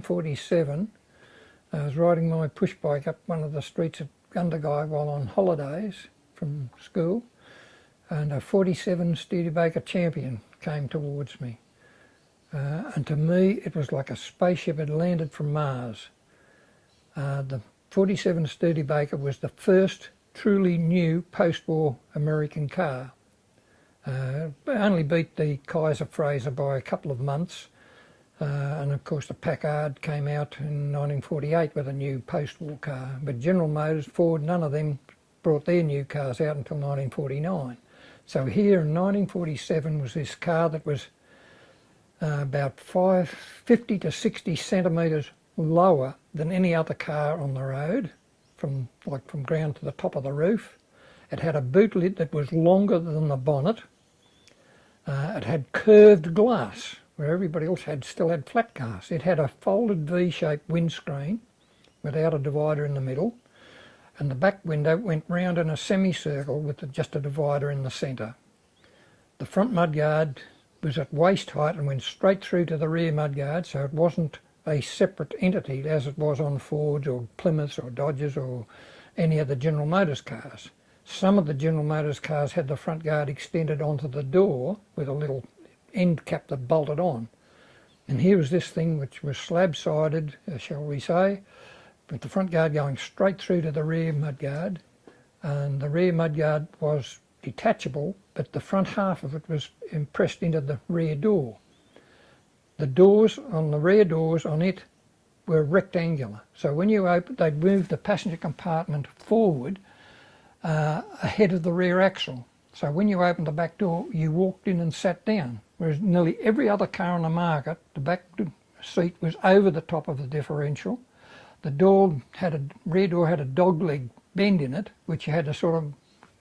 1947, I was riding my push bike up one of the streets at Gundagai while on holidays from school, and a 47 Studebaker champion came towards me. And to me it was like a spaceship had landed from Mars. The 47 Studebaker was the first truly new post-war American car. Only beat the Kaiser Fraser by a couple of months, and of course the Packard came out in 1948 with a new post-war car, but General Motors, Ford, none of them brought their new cars out until 1949. So here in 1947 was this car that was about 50 to 60 centimetres lower than any other car on the road, from ground to the top of the roof. It had a boot lid that was longer than the bonnet. It had curved glass, where everybody else still had flat glass. It had a folded V-shaped windscreen without a divider in the middle, and the back window went round in a semicircle with just a divider in the centre. The front mudguard was at waist height and went straight through to the rear mudguard, so it wasn't a separate entity as it was on Fords or Plymouths or Dodges or any of the General Motors cars. Some of the General Motors cars had the front guard extended onto the door with a little end cap that bolted on. And here was this thing which was slab-sided, shall we say, with the front guard going straight through to the rear mudguard. And the rear mudguard was detachable, but the front half of it was impressed into the rear door. The doors on the rear doors on it were rectangular. So when you opened, they'd move the passenger compartment forward ahead of the rear axle. So when you opened the back door, you walked in and sat down. Whereas nearly every other car on the market, the back seat was over the top of the differential. The rear door had a dog leg bend in it, which you had to sort of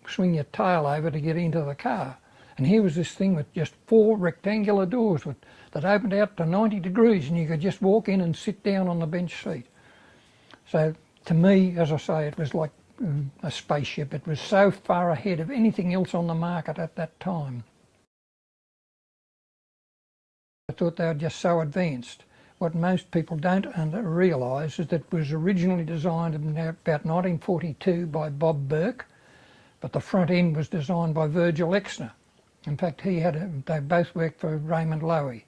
swing your tail over to get into the car. And here was this thing with just 4 rectangular doors that opened out to 90 degrees, and you could just walk in and sit down on the bench seat. So to me, as I say, it was like a spaceship. It was so far ahead of anything else on the market at that time. I thought they were just so advanced. What most people don't realise is that it was originally designed in about 1942 by Bob Burke, but the front end was designed by Virgil Exner. In fact, they both worked for Raymond Loewy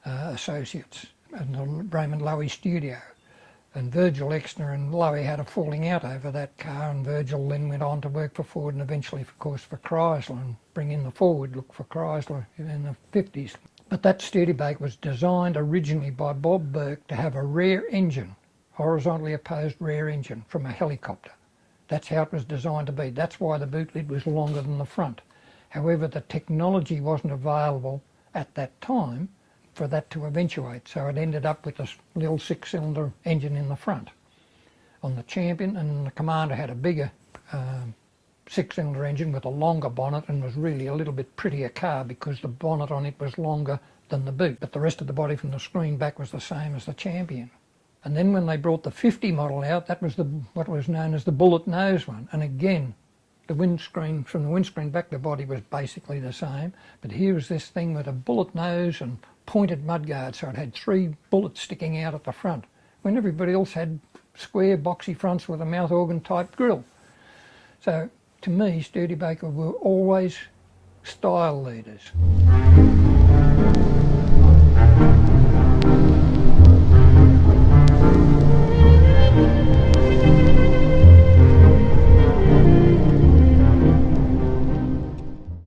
Associates and the Raymond Loewy studio. And Virgil Exner and Loewy had a falling out over that car, and Virgil then went on to work for Ford and eventually, of course, for Chrysler and bring in the forward look for Chrysler in the 50s. But that Studebaker was designed originally by Bob Burke to have a rear engine, horizontally opposed rear engine from a helicopter. That's how it was designed to be. That's why the boot lid was longer than the front. However, the technology wasn't available at that time for that to eventuate, so it ended up with this little 6-cylinder engine in the front on the Champion, and the Commander had a bigger 6-cylinder engine with a longer bonnet and was really a little bit prettier car because the bonnet on it was longer than the boot, but the rest of the body from the screen back was the same as the Champion. And then when they brought the 50 model out, that was what was known as the bullet nose one, and again the windscreen, from the windscreen back, the body was basically the same, but here was this thing with a bullet nose and pointed mudguard, so it had 3 bullets sticking out at the front, when everybody else had square boxy fronts with a mouth organ type grille. So to me, Studebaker were always style leaders.